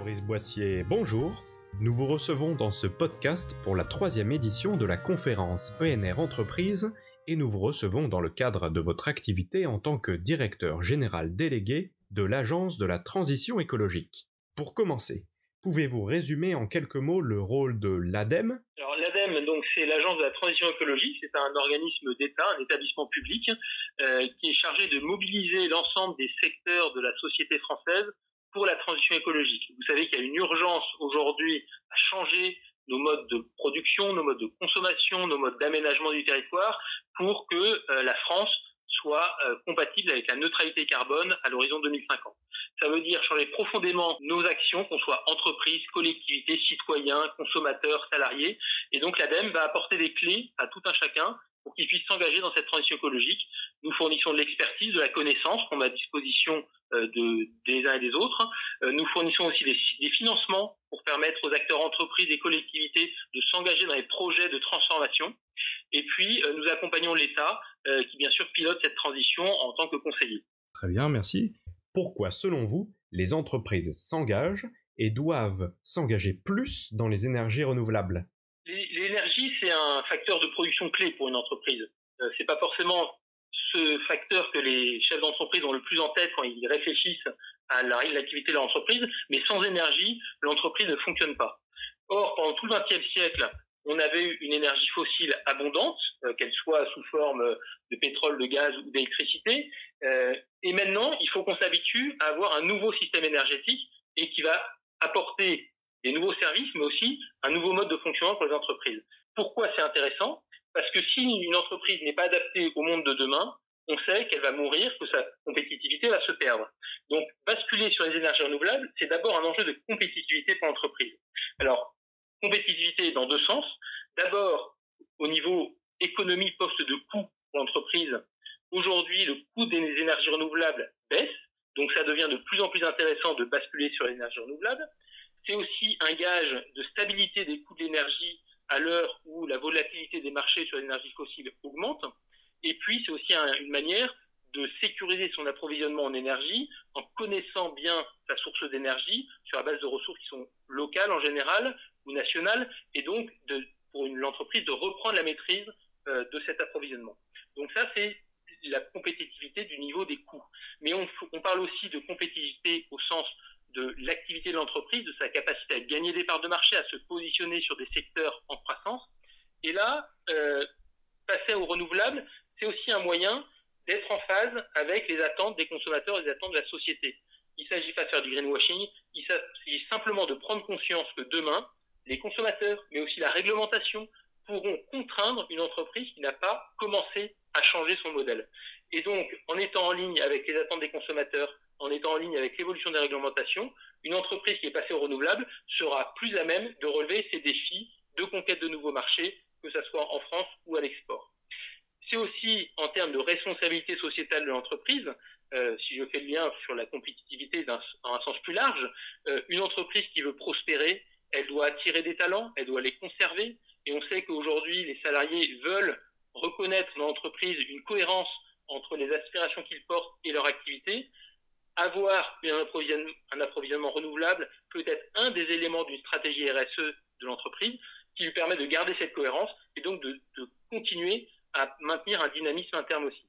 Fabrice Boissier, bonjour. Nous vous recevons dans ce podcast pour la 3e édition de la conférence ENR Entreprise et nous vous recevons dans le cadre de votre activité en tant que directeur général délégué de l'Agence de la transition écologique. Pour commencer, pouvez-vous résumer en quelques mots le rôle de l'ADEME ? Alors l'ADEME, donc, c'est l'Agence de la transition écologique, c'est un organisme d'État, un établissement public qui est chargé de mobiliser l'ensemble des secteurs de la société française pour la transition écologique. Vous savez qu'il y a une urgence aujourd'hui à changer nos modes de production, nos modes de consommation, nos modes d'aménagement du territoire pour que la France soit compatible avec la neutralité carbone à l'horizon 2050. Ça veut dire changer profondément nos actions, qu'on soit entreprises, collectivités, citoyens, consommateurs, salariés. Et donc l'ADEME va apporter des clés à tout un chacun pour qu'ils puissent s'engager dans cette transition écologique. Nous fournissons de l'expertise, de la connaissance qu'on met à disposition des uns et des autres. Nous fournissons aussi des financements pour permettre aux acteurs entreprises et collectivités de s'engager dans les projets de transformation. Et puis, nous accompagnons l'État qui, bien sûr, pilote cette transition en tant que conseiller. Très bien, merci. Pourquoi, selon vous, les entreprises s'engagent et doivent s'engager plus dans les énergies renouvelables ? L'énergie, c'est un facteur de production clé pour une entreprise. C'est pas forcément ce facteur que les chefs d'entreprise ont le plus en tête quand ils réfléchissent à l'activité de l'entreprise, mais sans énergie, l'entreprise ne fonctionne pas. Or, pendant tout le XXe siècle, on avait eu une énergie fossile abondante, qu'elle soit sous forme de pétrole, de gaz ou d'électricité, et maintenant, il faut qu'on s'habitue à avoir un nouveau système énergétique et qui va apporter des nouveaux services, mais aussi un nouveau mode de fonctionnement pour les entreprises. Pourquoi c'est intéressant ? Parce que si une entreprise n'est pas adaptée au monde de demain, on sait qu'elle va mourir, que sa compétitivité va se perdre. Donc, basculer sur les énergies renouvelables, c'est d'abord un enjeu de compétitivité pour l'entreprise. Alors, compétitivité dans deux sens. D'abord, au niveau économie poste de coût pour l'entreprise, aujourd'hui, le coût des énergies renouvelables baisse, donc ça devient de plus en plus intéressant de basculer sur les énergies renouvelables. C'est aussi un gage de stabilité des coûts de l'énergie à l'heure où la volatilité des marchés sur l'énergie fossile augmente. Et puis, c'est aussi une manière de sécuriser son approvisionnement en énergie en connaissant bien sa source d'énergie sur la base de ressources qui sont locales en général ou nationales, et donc pour l'entreprise de reprendre la maîtrise de cet approvisionnement. Donc ça, c'est la compétitivité du niveau des coûts. Mais on parle aussi de compétitivité au sens de l'activité de l'entreprise, de sa capacité à gagner des parts de marché, à se positionner sur des secteurs en croissance. Et là, passer aux renouvelables, c'est aussi un moyen d'être en phase avec les attentes des consommateurs et les attentes de la société. Il ne s'agit pas de faire du greenwashing, il s'agit simplement de prendre conscience que demain, les consommateurs, mais aussi la réglementation, pourront contraindre une entreprise qui n'a pas commencé à changer son modèle. Et donc, en étant en ligne avec les attentes des consommateurs, en étant en ligne avec l'évolution des réglementations, une entreprise qui est passée au renouvelable sera plus à même de relever ces défis de conquête de nouveaux marchés, que ce soit en France ou à l'export. C'est aussi en termes de responsabilité sociétale de l'entreprise, si je fais le lien sur la compétitivité dans un sens plus large, une entreprise qui veut prospérer, elle doit attirer des talents, elle doit les conserver, et on sait qu'aujourd'hui, les salariés veulent reconnaître dans l'entreprise une cohérence entre les aspirations qu'ils portent et leur activité. Avoir un approvisionnement renouvelable peut être un des éléments d'une stratégie RSE de l'entreprise qui lui permet de garder cette cohérence et donc de continuer à maintenir un dynamisme interne aussi.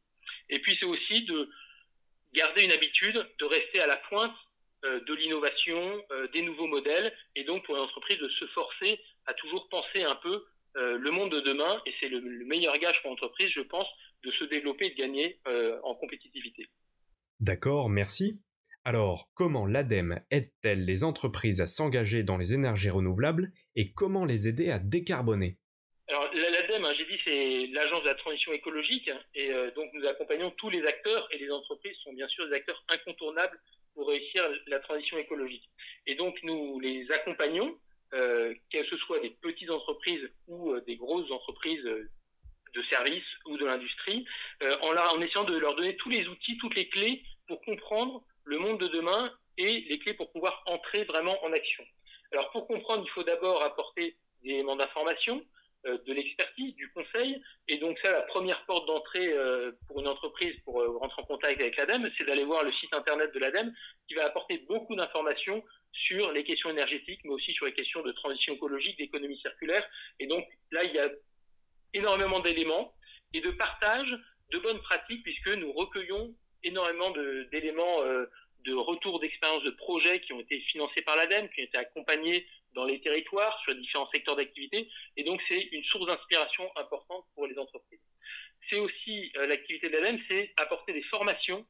Et puis c'est aussi de garder une habitude de rester à la pointe de l'innovation, des nouveaux modèles, et donc pour une entreprise de se forcer à toujours penser un peu le monde de demain, et c'est le meilleur gage pour l'entreprise, je pense, de se développer et de gagner en compétitivité. D'accord, merci. Alors, comment l'ADEME aide-t-elle les entreprises à s'engager dans les énergies renouvelables et comment les aider à décarboner ? Alors, l'ADEME, j'ai dit, c'est l'Agence de la transition écologique, et donc nous accompagnons tous les acteurs, et les entreprises sont bien sûr des acteurs incontournables pour réussir la transition écologique. Et donc nous les accompagnons, que ce soit des petites entreprises ou des grosses entreprises de services ou de l'industrie, en essayant de leur donner tous les outils, toutes les clés pour comprendre le monde de demain et les clés pour pouvoir entrer vraiment en action. Alors pour comprendre, il faut d'abord apporter des éléments d'information, de l'expertise, du conseil, et donc ça, la première porte d'entrée pour une entreprise pour rentrer en contact avec l'ADEME, c'est d'aller voir le site internet de l'ADEME qui va apporter beaucoup d'informations sur les questions énergétiques, mais aussi sur les questions de transition écologique, d'économie circulaire. Et donc là, il y a énormément d'éléments et de partage de bonnes pratiques, puisque nous recueillons énormément d'éléments de retour d'expérience de projets qui ont été financés par l'ADEME, qui ont été accompagnés dans les territoires sur différents secteurs d'activité. Et donc, c'est une source d'inspiration importante pour les entreprises. C'est aussi l'activité de l'ADEME, c'est apporter des formations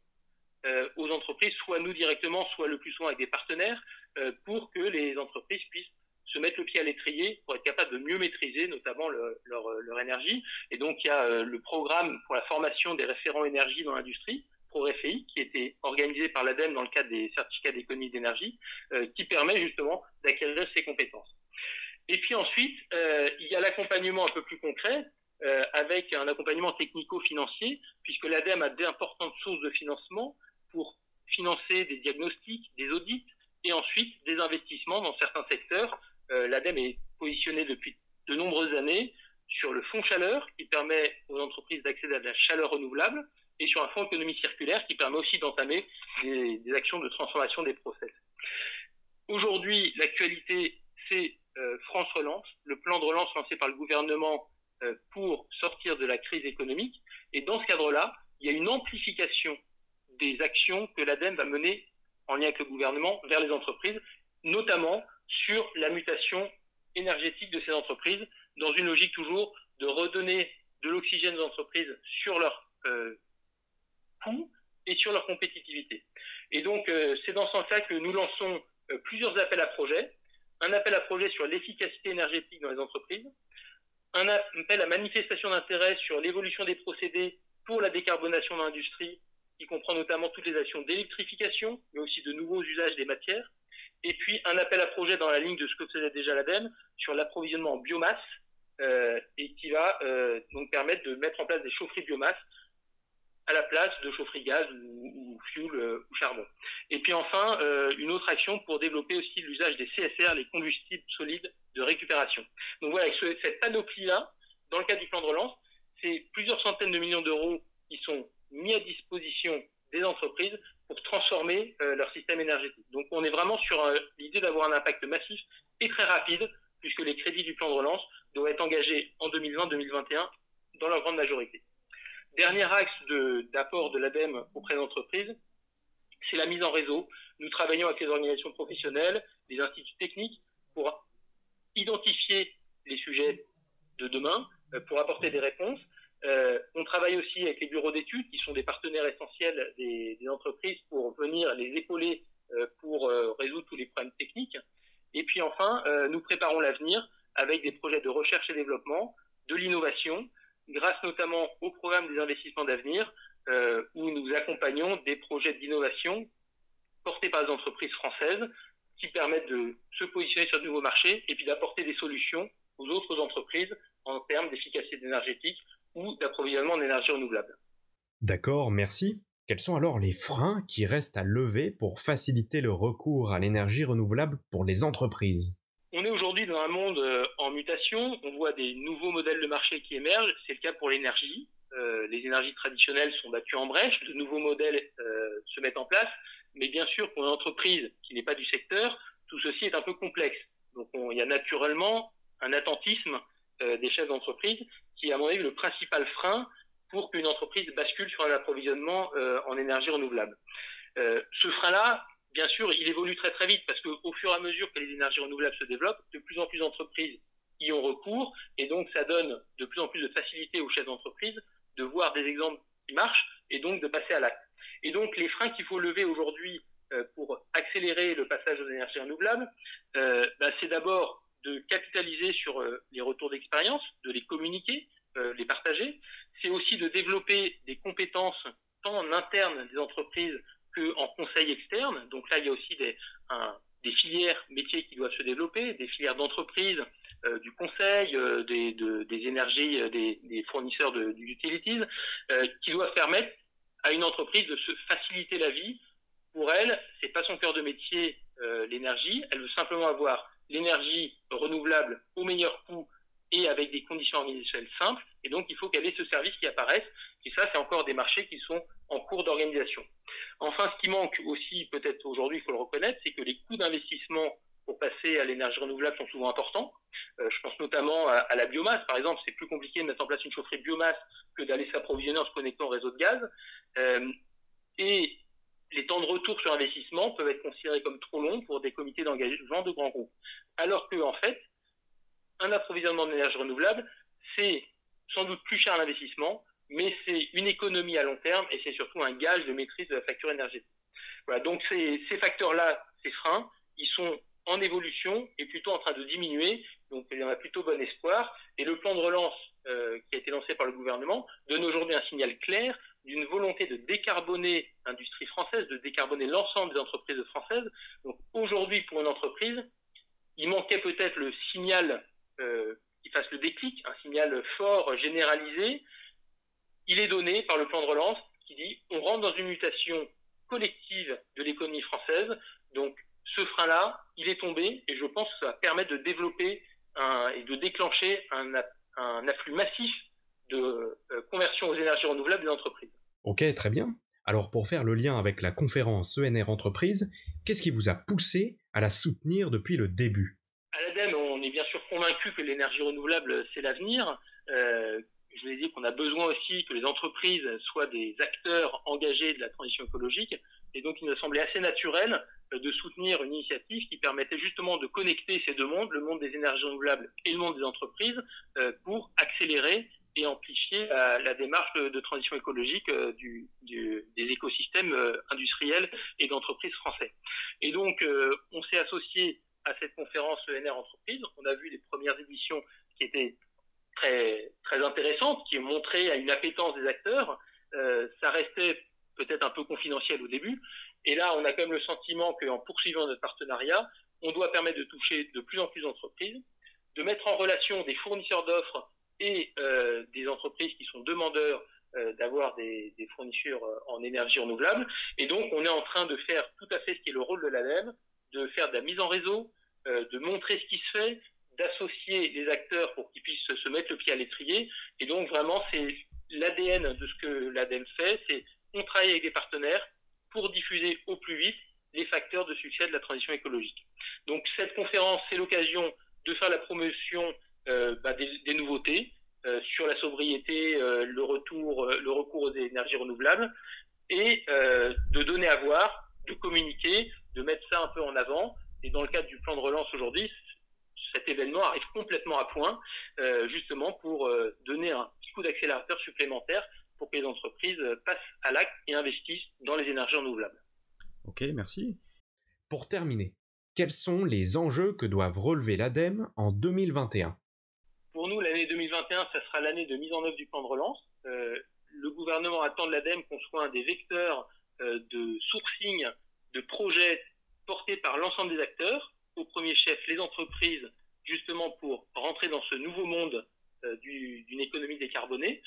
aux entreprises, soit nous directement, soit le plus souvent avec des partenaires, pour que les entreprises puissent se mettre le pied à l'étrier pour être capables de mieux maîtriser notamment leur énergie. Et donc, il y a le programme pour la formation des référents énergie dans l'industrie, ProRefei, qui était organisé par l'ADEME dans le cadre des certificats d'économie d'énergie, qui permet justement d'acquérir ces compétences. Et puis ensuite, il y a l'accompagnement un peu plus concret, avec un accompagnement technico-financier, puisque l'ADEME a d'importantes sources de financement pour financer des diagnostics, des audits, et ensuite des investissements dans certains secteurs. L'ADEME est positionnée depuis de nombreuses années sur le fonds chaleur, qui permet aux entreprises d'accéder à de la chaleur renouvelable, et sur un fonds économie circulaire qui permet aussi d'entamer des actions de transformation des process. Aujourd'hui, l'actualité, c'est France Relance, le plan de relance lancé par le gouvernement pour sortir de la crise économique. Et dans ce cadre-là, il y a une amplification des actions que l'ADEME va mener en lien avec le gouvernement vers les entreprises, notamment sur la mutation énergétique de ces entreprises, dans une logique toujours de redonner de l'oxygène aux entreprises sur leur coûts et sur leur compétitivité. Et donc, c'est dans ce sens-là que nous lançons plusieurs appels à projets. Un appel à projets sur l'efficacité énergétique dans les entreprises, un appel à manifestation d'intérêt sur l'évolution des procédés pour la décarbonation dans l'industrie, qui comprend notamment toutes les actions d'électrification, mais aussi de nouveaux usages des matières. Et puis, un appel à projet dans la ligne de ce que faisait déjà l'ADEME sur l'approvisionnement en biomasse, et qui va donc permettre de mettre en place des chaufferies biomasse à la place de chaufferie gaz ou fuel ou charbon. Et puis enfin, une autre action pour développer aussi l'usage des CSR, les combustibles solides de récupération. Donc voilà, avec cette panoplie-là, dans le cadre du plan de relance, c'est plusieurs centaines de millions d'euros qui sont mis à disposition des entreprises pour transformer leur système énergétique. Donc on est vraiment sur l'idée d'avoir un impact massif et très rapide, puisque les crédits du plan de relance doivent être engagés en 2020-2021 dans leur grande majorité. Dernier axe d'apport de l'ADEME auprès des entreprises, c'est la mise en réseau. Nous travaillons avec les organisations professionnelles, les instituts techniques, pour identifier les sujets de demain, pour apporter des réponses. On travaille aussi avec les bureaux d'études, qui sont des partenaires essentiels des entreprises, pour venir les épauler pour résoudre tous les problèmes techniques. Et puis enfin, nous préparons l'avenir avec des projets de recherche et développement, de l'innovation, grâce notamment au programme des investissements d'avenir, où nous accompagnons des projets d'innovation portés par des entreprises françaises qui permettent de se positionner sur de nouveaux marchés et puis d'apporter des solutions aux autres entreprises en termes d'efficacité énergétique ou d'approvisionnement en énergie renouvelable. D'accord, merci. Quels sont alors les freins qui restent à lever pour faciliter le recours à l'énergie renouvelable pour les entreprises ? On est aujourd'hui dans un monde en mutation, on voit des nouveaux modèles de marché qui émergent, c'est le cas pour l'énergie. Les énergies traditionnelles sont battues en brèche, de nouveaux modèles se mettent en place, mais bien sûr pour une entreprise qui n'est pas du secteur, tout ceci est un peu complexe. Donc il y a naturellement un attentisme des chefs d'entreprise qui est à mon avis le principal frein pour qu'une entreprise bascule sur un approvisionnement en énergie renouvelable. Ce frein-là, bien sûr, il évolue très très vite parce qu'au fur et à mesure que les énergies renouvelables se développent, de plus en plus d'entreprises y ont recours et donc ça donne de plus en plus de facilité aux chefs d'entreprise de voir des exemples qui marchent et donc de passer à l'acte. Et donc les freins qu'il faut lever aujourd'hui pour accélérer le passage aux énergies renouvelables, c'est d'abord de capitaliser sur les retours d'expérience, de les communiquer, les partager. C'est aussi de développer des compétences tant en interne des entreprises qu'en conseil externe. Donc là, il y a aussi des filières métiers qui doivent se développer, des filières d'entreprise, du conseil, des énergies, des fournisseurs du utilities, qui doivent permettre à une entreprise de se faciliter la vie. Pour elle, c'est pas son cœur de métier, l'énergie. Elle veut simplement avoir l'énergie renouvelable au meilleur coût et avec des conditions organisationnelles simples. Et donc, il faut qu'elle ait ce service qui apparaisse. Et ça, c'est encore des marchés qui sont en cours d'organisation. Enfin, ce qui manque aussi, peut-être aujourd'hui, il faut le reconnaître, c'est que les coûts d'investissement pour passer à l'énergie renouvelable sont souvent importants. Je pense notamment à la biomasse, par exemple. C'est plus compliqué de mettre en place une chaufferie biomasse que d'aller s'approvisionner en se connectant au réseau de gaz. Et les temps de retour sur investissement peuvent être considérés comme trop longs pour des comités d'engagement de grands groupes. Alors que, en fait, un approvisionnement d'énergie renouvelable, c'est sans doute plus cher à l'investissement, mais c'est une économie à long terme et c'est surtout un gage de maîtrise de la facture énergétique. Voilà, donc ces facteurs-là, ces freins, ils sont en évolution et plutôt en train de diminuer, donc il y en a plutôt bon espoir. Et le plan de relance qui a été lancé par le gouvernement donne aujourd'hui un signal clair d'une volonté de décarboner l'industrie française, de décarboner l'ensemble des entreprises françaises. Donc aujourd'hui, pour une entreprise, il manquait peut-être le signal qui fasse le déclic, un signal fort, généralisé. Il est donné par le plan de relance qui dit on rentre dans une mutation collective de l'économie française. Donc ce frein-là, il est tombé et je pense que ça va permettre de développer et de déclencher un afflux massif de conversion aux énergies renouvelables des entreprises. Ok, très bien. Alors pour faire le lien avec la conférence ENR Entreprises, qu'est-ce qui vous a poussé à la soutenir depuis le début ? À l'ADEME, on est bien sûr convaincu que l'énergie renouvelable, c'est l'avenir. Je vous ai dit qu'on a besoin aussi que les entreprises soient des acteurs engagés de la transition écologique. Et donc, il nous a semblé assez naturel de soutenir une initiative qui permettait justement de connecter ces deux mondes, le monde des énergies renouvelables et le monde des entreprises, pour accélérer et amplifier la démarche de transition écologique des écosystèmes industriels et d'entreprises français. Et donc, on s'est associé à cette conférence ENR Entreprises. On a vu les premières éditions qui étaient très, très intéressantes, qui montraient une appétence des acteurs. Ça restait peut-être un peu confidentiel au début. Et là, on a quand même le sentiment qu'en poursuivant notre partenariat, on doit permettre de toucher de plus en plus d'entreprises, de mettre en relation des fournisseurs d'offres et des entreprises qui sont demandeurs d'avoir des fournitures en énergie renouvelable. Et donc, on est en train de faire tout à fait ce qui est le rôle de l'ADEME, de faire de la mise en réseau, de montrer ce qui se fait, d'associer les acteurs pour qu'ils puissent se mettre le pied à l'étrier. Et donc, vraiment, c'est l'ADN de ce que l'ADEME fait, c'est on travaille avec des partenaires pour diffuser au plus vite les facteurs de succès de la transition écologique. Donc, cette conférence, c'est l'occasion de faire la promotion des nouveautés sur la sobriété, le recours aux énergies renouvelables et de donner à voir, de communiquer, de mettre ça un peu en avant. Et dans le cadre du plan de relance aujourd'hui, cet événement arrive complètement à point, justement pour donner un petit coup d'accélérateur supplémentaire pour que les entreprises passent à l'acte et investissent dans les énergies renouvelables. Ok, merci. Pour terminer, quels sont les enjeux que doivent relever l'ADEME en 2021 ? Pour nous, l'année 2021, ça sera l'année de mise en œuvre du plan de relance. Le gouvernement attend de l'ADEME qu'on soit un des vecteurs de sourcing de projets portés par l'ensemble des acteurs, au premier chef les entreprises, justement pour rentrer dans ce nouveau monde d'une économie décarbonée.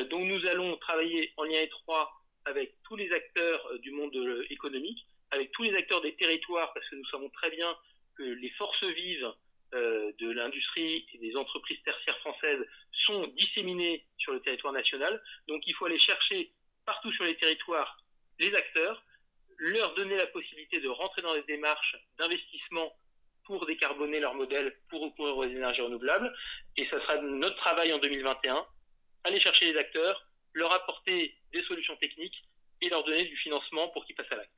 Donc nous allons travailler en lien étroit avec tous les acteurs du monde économique, avec tous les acteurs des territoires, parce que nous savons très bien que les forces vives de l'industrie et des entreprises tertiaires françaises sont disséminées sur le territoire national. Donc il faut aller chercher partout sur les territoires les acteurs, leur donner la possibilité de rentrer dans des démarches d'investissement pour décarboner leur modèle, pour recourir aux énergies renouvelables. Et ça sera notre travail en 2021, aller chercher les acteurs, leur apporter des solutions techniques et leur donner du financement pour qu'ils passent à l'acte.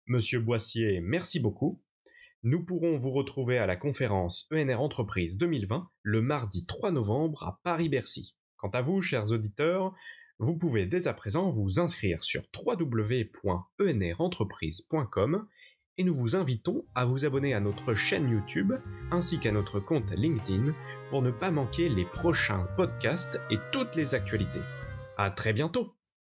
Monsieur Boissier, merci beaucoup. Nous pourrons vous retrouver à la conférence ENR Entreprises 2020 le mardi 3 novembre à Paris-Bercy. Quant à vous, chers auditeurs, vous pouvez dès à présent vous inscrire sur www.enrentreprises.com et nous vous invitons à vous abonner à notre chaîne YouTube ainsi qu'à notre compte LinkedIn pour ne pas manquer les prochains podcasts et toutes les actualités. À très bientôt!